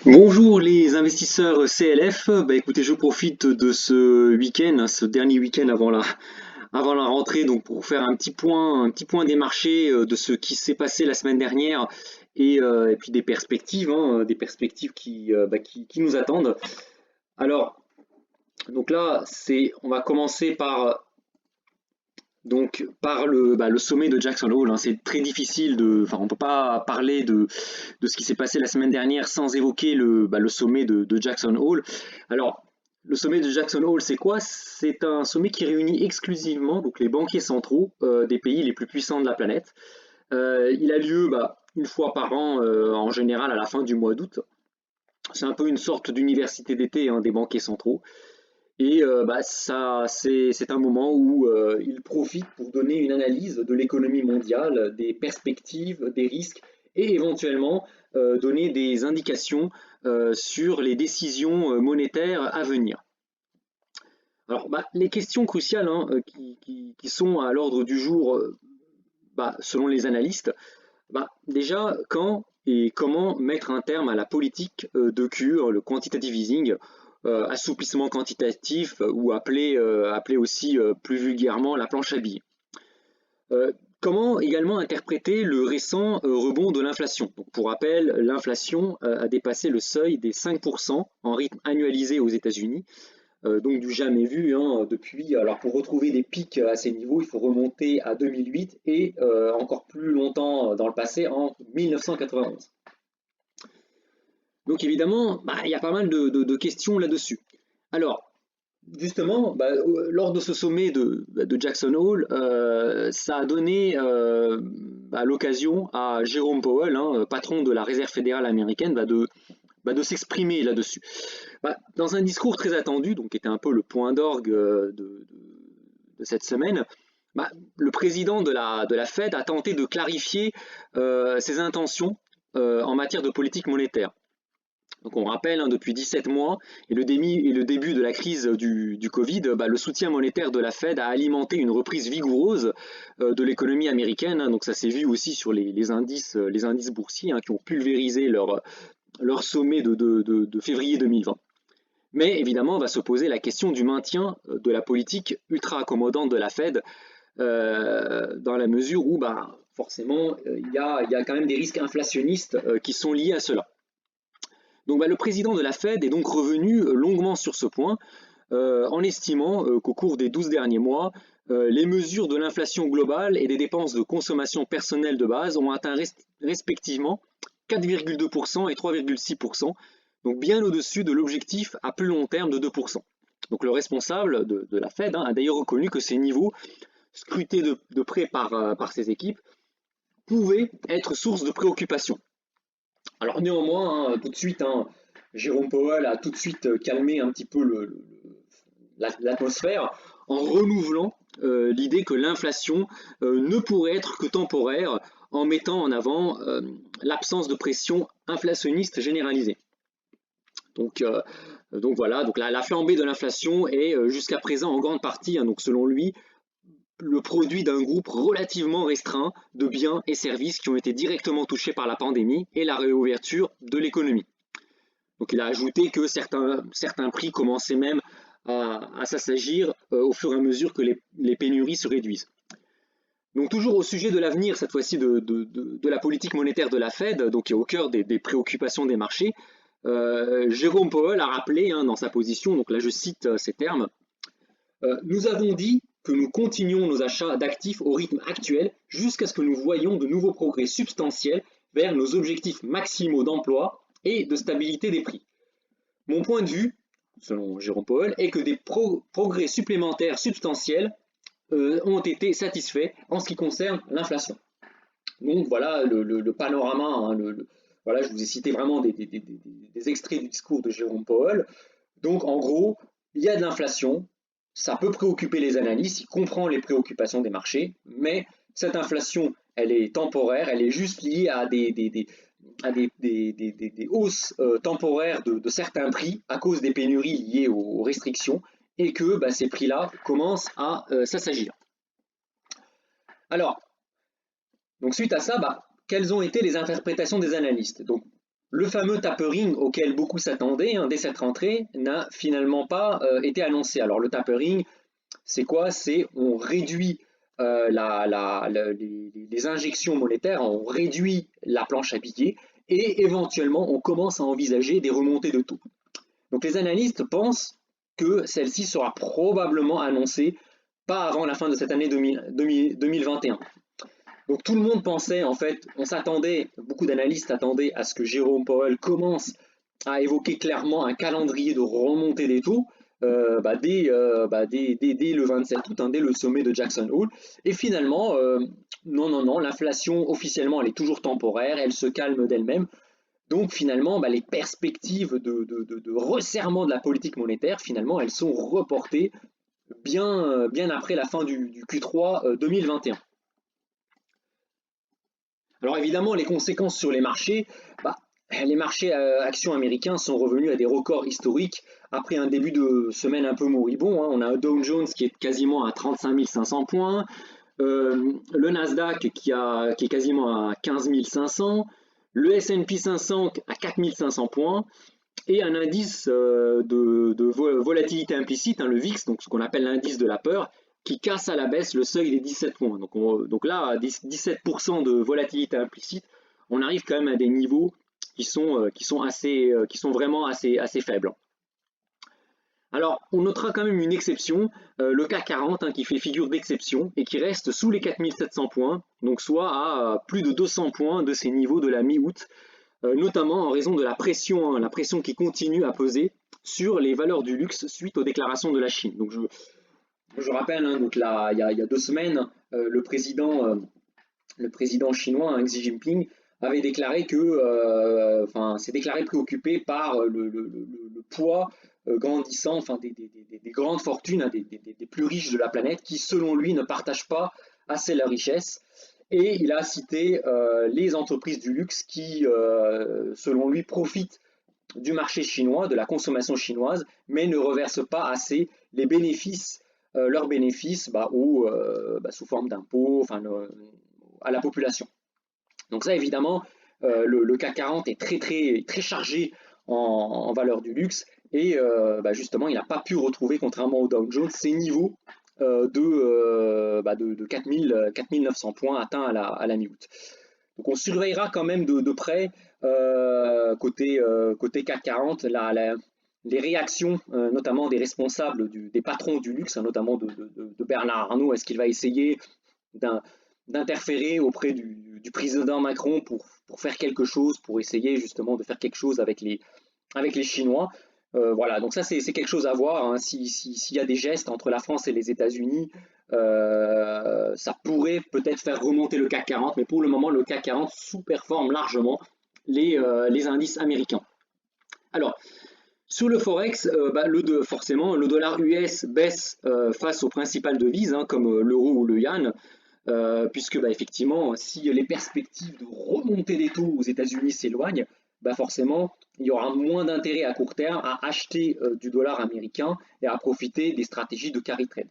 Bonjour les investisseurs CLF. Écoutez, je profite de ce week-end, ce dernier week-end avant la rentrée, donc pour faire un petit point des marchés, de ce qui s'est passé la semaine dernière et puis des perspectives qui nous attendent. Alors, donc là, on va commencer par le sommet de Jackson Hole, hein. C'est très difficile enfin, on peut pas parler de ce qui s'est passé la semaine dernière sans évoquer le sommet de Jackson Hole. Alors, le sommet de Jackson Hole, c'est quoi? C'est un sommet qui réunit exclusivement donc les banquiers centraux des pays les plus puissants de la planète. Il a lieu une fois par an, en général à la fin du mois d'août. C'est un peu une sorte d'université d'été, hein, des banquiers centraux. C'est un moment où ils profitent pour donner une analyse de l'économie mondiale, des perspectives, des risques et éventuellement donner des indications sur les décisions monétaires à venir. Alors, les questions cruciales, hein, qui sont à l'ordre du jour, selon les analystes, déjà, quand et comment mettre un terme à la politique de cure, le quantitative easing, assouplissement quantitatif, ou appelé aussi plus vulgairement la planche à billets. Comment également interpréter le récent rebond de l'inflation? Donc, pour rappel, l'inflation a dépassé le seuil des 5% en rythme annualisé aux États-Unis, donc du jamais vu, hein, depuis. Alors pour retrouver des pics à ces niveaux, il faut remonter à 2008 et encore plus longtemps dans le passé, en 1991. Donc évidemment, il y a pas mal de questions là-dessus. Alors, justement, lors de ce sommet de Jackson Hole, ça a donné l'occasion à Jérôme Powell, hein, patron de la Réserve fédérale américaine, de s'exprimer là-dessus. Dans un discours très attendu, donc qui était un peu le point d'orgue de cette semaine, le président de la Fed a tenté de clarifier ses intentions en matière de politique monétaire. Donc on rappelle, hein, depuis 17 mois et le début de la crise du Covid, le soutien monétaire de la Fed a alimenté une reprise vigoureuse de l'économie américaine, hein. Donc ça s'est vu aussi sur les indices boursiers, hein, qui ont pulvérisé leur sommet de février 2020. Mais évidemment, va se poser la question du maintien de la politique ultra accommodante de la Fed, dans la mesure où forcément il y a quand même des risques inflationnistes qui sont liés à cela. Donc le président de la Fed est donc revenu longuement sur ce point, en estimant qu'au cours des 12 derniers mois, les mesures de l'inflation globale et des dépenses de consommation personnelle de base ont atteint respectivement 4,2% et 3,6%, donc bien au-dessus de l'objectif à plus long terme de 2%. Donc le responsable de la Fed, hein, a d'ailleurs reconnu que ces niveaux, scrutés de près par ses équipes, pouvaient être source de préoccupation. Alors néanmoins, hein, tout de suite, hein, Jérôme Powell a tout de suite calmé un petit peu l'atmosphère en renouvelant l'idée que l'inflation ne pourrait être que temporaire, en mettant en avant l'absence de pression inflationniste généralisée. Donc, euh, donc voilà, donc la flambée de l'inflation est jusqu'à présent en grande partie, hein, donc selon lui, le produit d'un groupe relativement restreint de biens et services qui ont été directement touchés par la pandémie et la réouverture de l'économie. Donc il a ajouté que certains prix commençaient même à s'assagir au fur et à mesure que les pénuries se réduisent. Donc toujours au sujet de l'avenir, cette fois-ci de la politique monétaire de la Fed, donc qui est au cœur des préoccupations des marchés, Jérôme Powell a rappelé, hein, dans sa position, donc là je cite ces termes, nous avons dit que nous continuons nos achats d'actifs au rythme actuel jusqu'à ce que nous voyions de nouveaux progrès substantiels vers nos objectifs maximaux d'emploi et de stabilité des prix. Mon point de vue, selon Jérôme Powell, est que des progrès supplémentaires substantiels ont été satisfaits en ce qui concerne l'inflation. Donc voilà le panorama, hein, voilà, je vous ai cité vraiment des extraits du discours de Jérôme Powell. Donc en gros, il y a de l'inflation, ça peut préoccuper les analystes, il comprend les préoccupations des marchés, mais cette inflation, elle est temporaire, elle est juste liée à des hausses temporaires de certains prix à cause des pénuries liées aux restrictions, et que ces prix-là commencent à s'assagir. Alors, donc suite à ça, quelles ont été les interprétations des analystes? Donc Le fameux tapering auquel beaucoup s'attendaient dès cette rentrée n'a finalement pas été annoncé. Alors le tapering, c'est quoi? C'est on réduit les injections monétaires, on réduit la planche à billets et éventuellement on commence à envisager des remontées de taux. Donc les analystes pensent que celle-ci sera probablement annoncée pas avant la fin de cette année 2021. Donc tout le monde pensait, en fait, on s'attendait, beaucoup d'analystes attendaient à ce que Jérôme Powell commence à évoquer clairement un calendrier de remontée des taux dès le 27 août, dès le sommet de Jackson Hole. Et finalement, non, l'inflation officiellement elle est toujours temporaire, elle se calme d'elle-même. Donc finalement, les perspectives de resserrement de la politique monétaire, finalement, elles sont reportées bien après la fin du Q3 2021. Alors évidemment, les conséquences sur les marchés actions américains sont revenus à des records historiques après un début de semaine un peu moribond. On a un Dow Jones qui est quasiment à 35 500 points, le Nasdaq qui est quasiment à 15 500, le S&P 500 à 4 500 points, et un indice de volatilité implicite, le VIX, donc ce qu'on appelle l'indice de la peur, qui casse à la baisse le seuil des 17 points. Donc là, à 17% de volatilité implicite, on arrive quand même à des niveaux qui sont vraiment assez faibles. Alors, on notera quand même une exception, le CAC 40 qui fait figure d'exception et qui reste sous les 4700 points, donc soit à plus de 200 points de ces niveaux de la mi-août, notamment en raison de la pression qui continue à peser sur les valeurs du luxe suite aux déclarations de la Chine. Donc je rappelle, donc là, il y a 2 semaines, le président chinois, Xi Jinping, avait déclaré s'est déclaré préoccupé par le poids grandissant, des grandes fortunes, des plus riches de la planète, qui selon lui ne partagent pas assez la richesse. Et il a cité les entreprises du luxe qui, selon lui, profitent du marché chinois, de la consommation chinoise, mais ne reversent pas assez leurs bénéfices sous forme d'impôts à la population. Donc ça, évidemment, le CAC 40 est très chargé en valeur du luxe et justement, il n'a pas pu retrouver, contrairement au Dow Jones, ces niveaux de 4 900 points atteints à la mi-août. Donc on surveillera quand même de près côté CAC 40 les réactions, notamment des responsables, des patrons du luxe, notamment de Bernard Arnault. Est-ce qu'il va essayer d'interférer auprès du président Macron pour faire quelque chose, pour essayer justement de faire quelque chose avec les Chinois? Voilà, donc ça c'est quelque chose à voir. S'il y a des gestes entre la France et les États-Unis, ça pourrait peut-être faire remonter le CAC 40, mais pour le moment le CAC 40 sous-performe largement les indices américains. Alors, sur le Forex, forcément, le dollar US baisse face aux principales devises, comme l'euro ou le yuan, puisque effectivement, si les perspectives de remontée des taux aux États-Unis s'éloignent, forcément, il y aura moins d'intérêt à court terme à acheter du dollar américain et à profiter des stratégies de carry trade.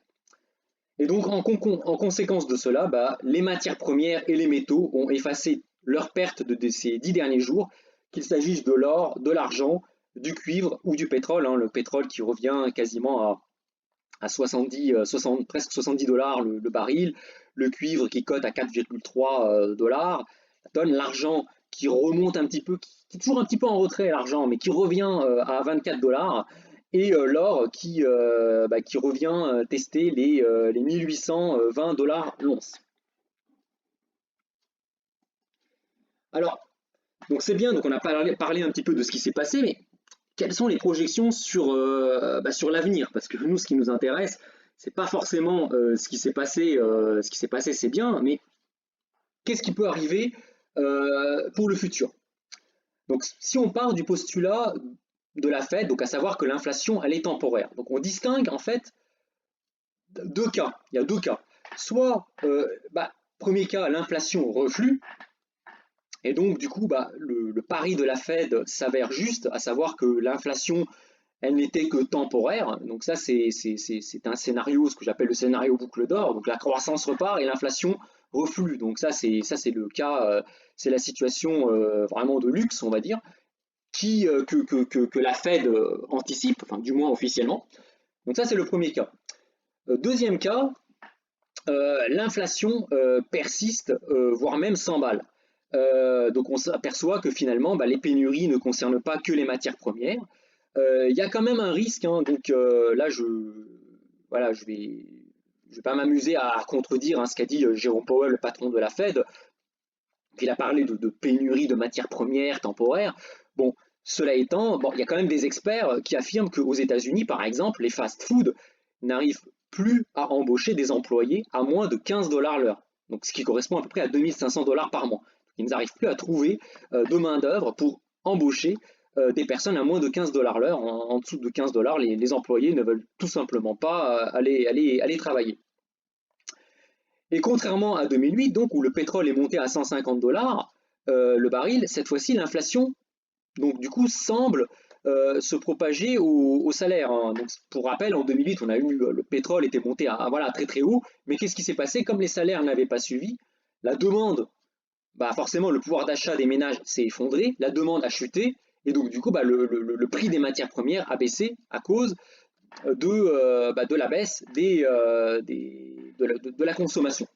Et donc, en conséquence de cela, les matières premières et les métaux ont effacé leurs pertes de ces 10 derniers jours, qu'il s'agisse de l'or, de l'argent, du cuivre ou du pétrole. Le pétrole qui revient quasiment à 70, presque 70 dollars le baril, le cuivre qui cote à 4,3 dollars la tonne, l'argent qui remonte un petit peu, qui est toujours un petit peu en retrait l'argent, mais qui revient à 24 dollars, et l'or qui revient tester les 1820 dollars l'once. Alors, donc c'est bien, donc on a parlé un petit peu de ce qui s'est passé, mais quelles sont les projections sur l'avenir? Parce que nous, ce qui nous intéresse, c'est pas forcément ce qui s'est passé, c'est bien, mais qu'est-ce qui peut arriver pour le futur? Donc, si on part du postulat de la Fed, donc à savoir que l'inflation, elle est temporaire. Donc, on distingue en fait deux cas. Il y a deux cas. Soit, premier cas, l'inflation reflue, et donc du coup, le pari de la Fed s'avère juste, à savoir que l'inflation, elle n'était que temporaire. Donc ça, c'est un scénario, ce que j'appelle le scénario boucle d'or. Donc la croissance repart et l'inflation reflue. Donc ça, c'est le cas, c'est la situation vraiment de luxe, on va dire. que la Fed anticipe, enfin du moins officiellement. Donc ça c'est le premier cas. Deuxième cas, l'inflation persiste, voire même s'emballe. Donc on s'aperçoit que finalement les pénuries ne concernent pas que les matières premières. Il y a quand même un risque, hein, donc là voilà, je vais pas m'amuser à contredire ce qu'a dit Jérôme Powell, le patron de la Fed. Il a parlé de pénurie de matières premières temporaires. Bon, cela étant, il y a quand même des experts qui affirment qu'aux États-Unis, par exemple, les fast-food n'arrivent plus à embaucher des employés à moins de 15 $ l'heure, donc ce qui correspond à peu près à 2500 $ par mois. Ils n'arrivent plus à trouver de main-d'œuvre pour embaucher des personnes à moins de 15 $ l'heure. En dessous de 15 $, les employés ne veulent tout simplement pas aller travailler. Et contrairement à 2008, donc, où le pétrole est monté à 150 $ le baril, cette fois-ci l'inflation donc du coup semble se propager au salaire, hein. Donc, pour rappel, en 2008, on a eu le pétrole était monté à voilà, très très haut, mais qu'est-ce qui s'est passé? Comme les salaires n'avaient pas suivi, la demande, forcément le pouvoir d'achat des ménages s'est effondré, la demande a chuté, et donc du coup le prix des matières premières a baissé à cause de la baisse de la consommation.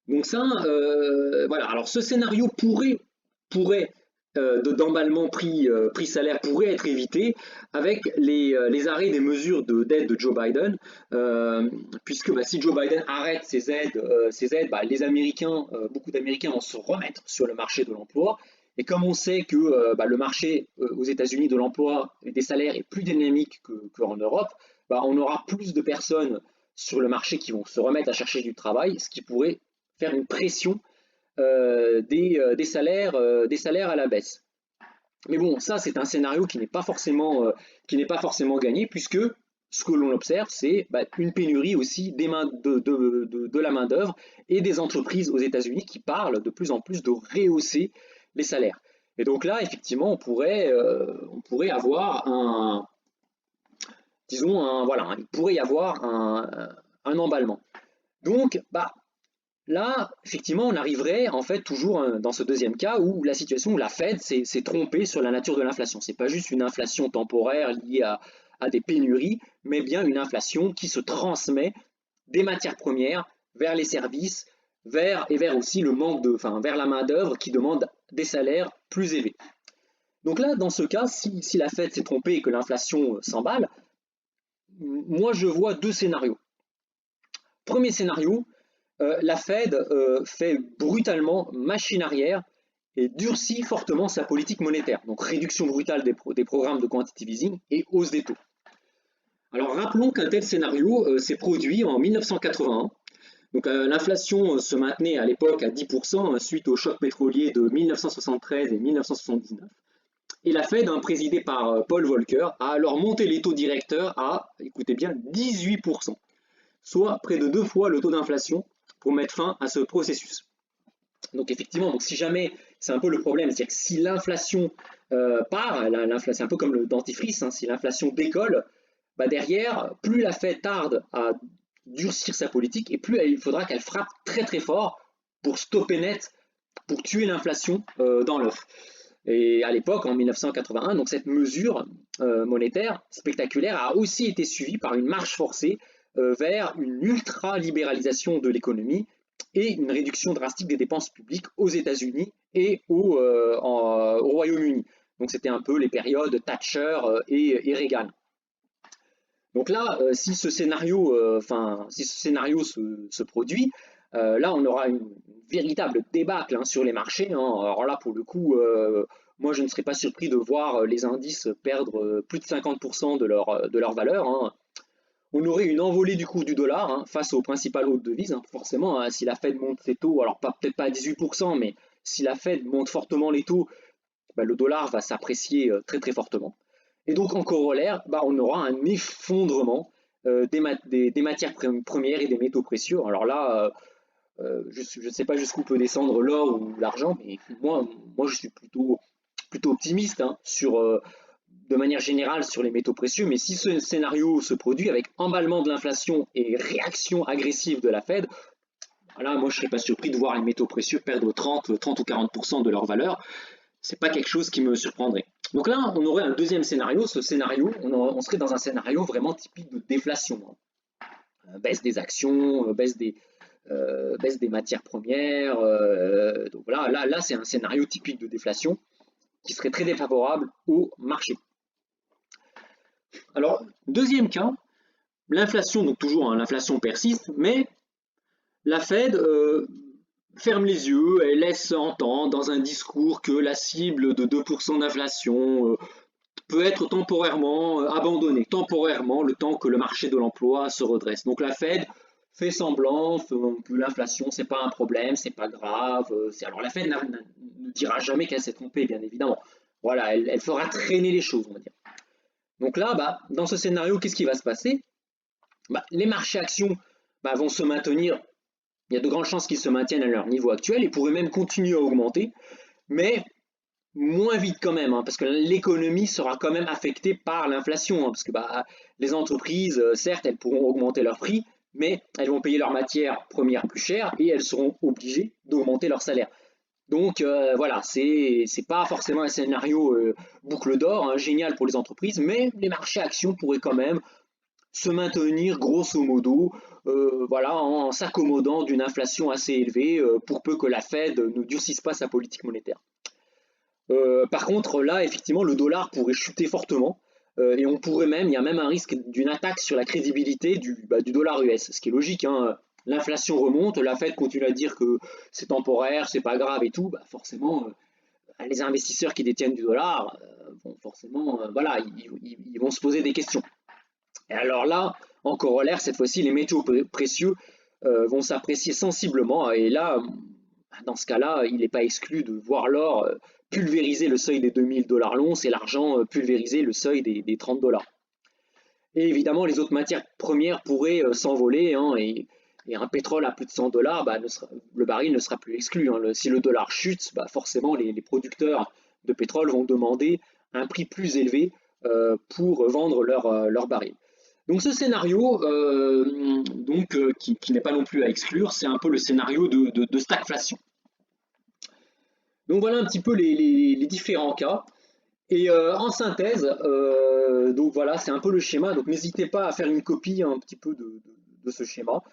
Donc ça, voilà. Alors ce scénario pourrait d'emballement prix salaire pourrait être évité avec les arrêts des mesures d'aide de Joe Biden, puisque si Joe Biden arrête ces aides, les Américains, beaucoup d'Américains vont se remettre sur le marché de l'emploi. Et comme on sait que le marché aux États-Unis de l'emploi et des salaires est plus dynamique qu'en Europe, on aura plus de personnes sur le marché qui vont se remettre à chercher du travail, ce qui pourrait faire une pression des salaires à la baisse. Mais bon, ça c'est un scénario qui n'est pas forcément gagné, puisque ce que l'on observe, c'est une pénurie aussi de la main-d'œuvre et des entreprises aux États-Unis qui parlent de plus en plus de rehausser les salaires. Et donc là, effectivement, on pourrait avoir il pourrait y avoir un emballement. Donc, là, effectivement, on arriverait en fait toujours dans ce deuxième cas où la situation où la Fed s'est trompée sur la nature de l'inflation. C'est pas juste une inflation temporaire liée à des pénuries, mais bien une inflation qui se transmet des matières premières vers les services, vers aussi le manque vers la main-d'œuvre qui demande des salaires plus élevés. Donc là, dans ce cas, si la Fed s'est trompée et que l'inflation s'emballe, moi je vois deux scénarios. Premier scénario, la Fed fait brutalement machine arrière et durcit fortement sa politique monétaire, donc réduction brutale des programmes de quantitative easing et hausse des taux. Alors rappelons qu'un tel scénario s'est produit en 1981. Donc l'inflation se maintenait à l'époque à 10% suite au choc pétrolier de 1973 et 1979. Et la Fed, présidée par Paul Volcker, a alors monté les taux directeurs à, écoutez bien, 18%, soit près de 2 fois le taux d'inflation pour mettre fin à ce processus. Donc effectivement, si jamais, c'est un peu le problème, c'est-à-dire que si l'inflation part, c'est un peu comme le dentifrice, si l'inflation décolle, derrière, plus la Fed tarde à durcir sa politique et plus il faudra qu'elle frappe très très fort pour stopper net, pour tuer l'inflation dans l'œuf. Et à l'époque, en 1981, donc cette mesure monétaire spectaculaire a aussi été suivie par une marche forcée vers une ultra-libéralisation de l'économie et une réduction drastique des dépenses publiques aux États-Unis et au Royaume-Uni. Donc c'était un peu les périodes Thatcher et Reagan. Donc là, si ce scénario se produit, là on aura une véritable débâcle sur les marchés. Alors là, pour le coup, moi je ne serais pas surpris de voir les indices perdre plus de 50% de leur valeur. On aurait une envolée du cours du dollar face aux principales hautes devises. Forcément, si la Fed monte ses taux, alors peut-être pas à 18%, mais si la Fed monte fortement les taux, le dollar va s'apprécier très très fortement. Et donc en corollaire, on aura un effondrement des matières premières et des métaux précieux. Alors là, je ne sais pas jusqu'où peut descendre l'or ou l'argent, mais moi je suis plutôt optimiste de manière générale sur les métaux précieux. Mais si ce scénario se produit avec emballement de l'inflation et réaction agressive de la Fed, moi je ne serais pas surpris de voir les métaux précieux perdre 30 ou 40% de leur valeur. c'est pas quelque chose qui me surprendrait. Donc là, on aurait un deuxième scénario. Ce scénario, on serait dans un scénario vraiment typique de déflation, hein. Baisse des actions, baisse des matières premières. Donc voilà, là c'est un scénario typique de déflation qui serait très défavorable au marché. Alors, deuxième cas, l'inflation, donc toujours, hein, l'inflation persiste, mais la Fed ferme les yeux et laisse entendre dans un discours que la cible de 2% d'inflation peut être temporairement abandonnée, temporairement, le temps que le marché de l'emploi se redresse. Donc la Fed fait semblant que l'inflation, c'est pas un problème, c'est pas grave. Alors la Fed ne dira jamais qu'elle s'est trompée, bien évidemment. Voilà, elle fera traîner les choses, on va dire. Donc là, dans ce scénario, qu'est-ce qui va se passer? Les marchés actions vont se maintenir. Il y a de grandes chances qu'ils se maintiennent à leur niveau actuel et pourraient même continuer à augmenter, mais moins vite quand même, hein, parce que l'économie sera quand même affectée par l'inflation, hein, parce que les entreprises, certes, elles pourront augmenter leurs prix, mais elles vont payer leurs matières premières plus chères et elles seront obligées d'augmenter leur salaire. Donc voilà, c'est pas forcément un scénario boucle d'or, hein, génial pour les entreprises, mais les marchés actions pourraient quand même se maintenir grosso modo voilà, en s'accommodant d'une inflation assez élevée pour peu que la Fed ne durcisse pas sa politique monétaire. Par contre, là, effectivement, le dollar pourrait chuter fortement et on pourrait même, il y a même un risque d'une attaque sur la crédibilité du dollar US, ce qui est logique, hein. L'inflation remonte, la Fed continue à dire que c'est temporaire, c'est pas grave et tout, forcément, les investisseurs qui détiennent du dollar vont forcément, voilà, ils vont se poser des questions. Et alors là, en corollaire, cette fois-ci, les métaux précieux vont s'apprécier sensiblement. Et là, dans ce cas-là, il n'est pas exclu de voir l'or pulvériser le seuil des 2000 $ l'once et l'argent pulvériser le seuil des 30 $. Et évidemment, les autres matières premières pourraient s'envoler, hein, et un pétrole à plus de 100 $, le baril ne sera plus exclu, hein. Si le dollar chute, forcément, les producteurs de pétrole vont demander un prix plus élevé pour vendre leur baril. Donc ce scénario, qui n'est pas non plus à exclure, c'est un peu le scénario de stagflation. Donc voilà un petit peu les différents cas. Et en synthèse, donc voilà, c'est un peu le schéma. Donc n'hésitez pas à faire une copie un petit peu de ce schéma.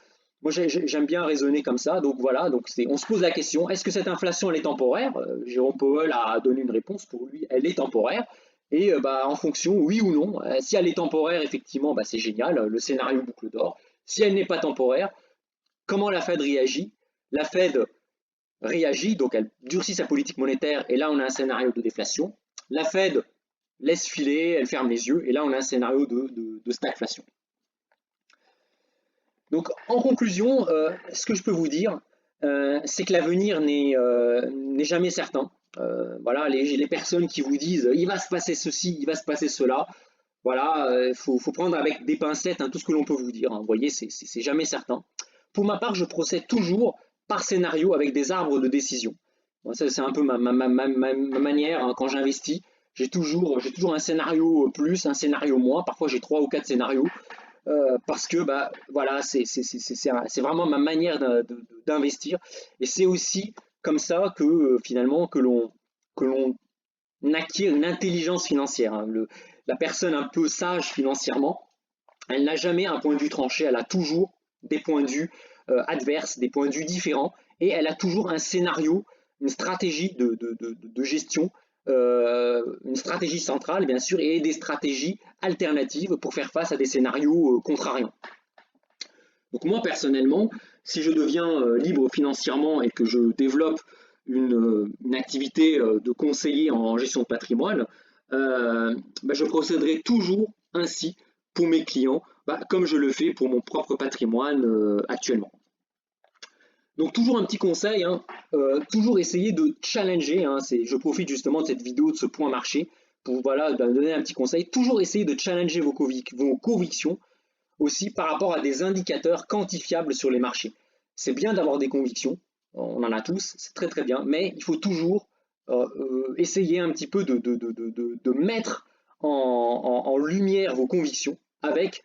Moi j'aime bien raisonner comme ça. Donc voilà, on se pose la question, est-ce que cette inflation elle est temporaire? Jérôme Powell a donné une réponse, pour lui elle est temporaire. Et en fonction, oui ou non, si elle est temporaire, effectivement, c'est génial, le scénario boucle d'or. Si elle n'est pas temporaire, comment la Fed réagit? La Fed réagit, donc elle durcit sa politique monétaire, et là on a un scénario de déflation. La Fed laisse filer, elle ferme les yeux, et là on a un scénario de stagflation. Donc en conclusion, ce que je peux vous dire, c'est que l'avenir n'est jamais certain. Voilà, les personnes qui vous disent il va se passer ceci, il va se passer cela, voilà, faut prendre avec des pincettes, hein, tout ce que l'on peut vous dire, hein. Vous voyez, c'est jamais certain. Pour ma part, je procède toujours par scénario avec des arbres de décision. Bon, ça, c'est un peu ma manière, hein, quand j'investis. J'ai toujours un scénario plus, un scénario moins. Parfois, j'ai 3 ou 4 scénarios. Parce que voilà, c'est vraiment ma manière d'investir. Et c'est aussi comme ça que finalement que l'on acquiert une intelligence financière, hein. La personne un peu sage financièrement, elle n'a jamais un point de vue tranché, elle a toujours des points de vue adverses, des points de vue différents, et elle a toujours un scénario, une stratégie de gestion, une stratégie centrale bien sûr, et des stratégies alternatives pour faire face à des scénarios contrariants. Donc moi personnellement, si je deviens libre financièrement et que je développe une activité de conseiller en gestion de patrimoine, je procéderai toujours ainsi pour mes clients, comme je le fais pour mon propre patrimoine actuellement. Donc toujours un petit conseil, hein, toujours essayer de challenger, hein, je profite justement de cette vidéo, de ce point marché, pour voilà, donner un petit conseil, toujours essayer de challenger vos convictions aussi par rapport à des indicateurs quantifiables sur les marchés. C'est bien d'avoir des convictions, on en a tous, c'est très très bien, mais il faut toujours essayer un petit peu de mettre en lumière vos convictions avec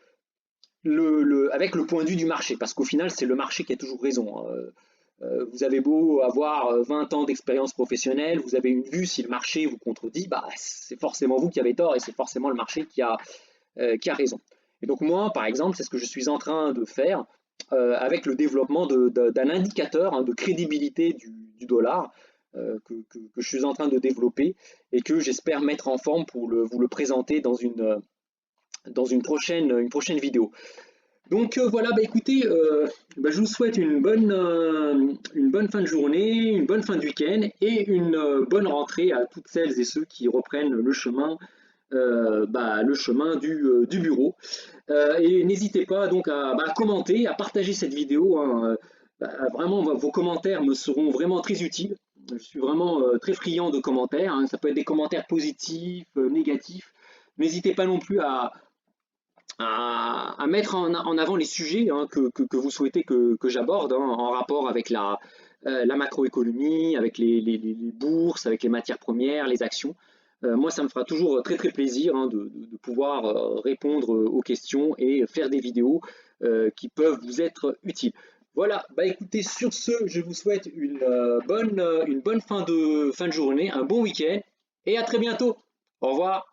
avec le point de vue du marché, parce qu'au final c'est le marché qui a toujours raison, hein. Vous avez beau avoir 20 ans d'expérience professionnelle, vous avez une vue, si le marché vous contredit, bah, c'est forcément vous qui avez tort et c'est forcément le marché qui a raison. Et donc moi, par exemple, c'est ce que je suis en train de faire avec le développement d'un indicateur de crédibilité du dollar que je suis en train de développer et que j'espère mettre en forme pour vous le présenter dans une prochaine vidéo. Donc voilà, bah écoutez, bah, je vous souhaite une bonne fin de journée, une bonne fin de week-end et une bonne rentrée à toutes celles et ceux qui reprennent le chemin du bureau. Et n'hésitez pas donc à commenter, à partager cette vidéo, hein. Vraiment, vos commentaires me seront vraiment très utiles. Je suis vraiment très friand de commentaires, hein. Ça peut être des commentaires positifs, négatifs. N'hésitez pas non plus à mettre en avant les sujets hein, que vous souhaitez que j'aborde hein, en rapport avec la macroéconomie, avec les bourses, avec les matières premières, les actions. Moi, ça me fera toujours très très plaisir hein, de pouvoir répondre aux questions et faire des vidéos qui peuvent vous être utiles. Voilà, bah écoutez, sur ce, je vous souhaite une bonne fin de journée, un bon week-end et à très bientôt. Au revoir.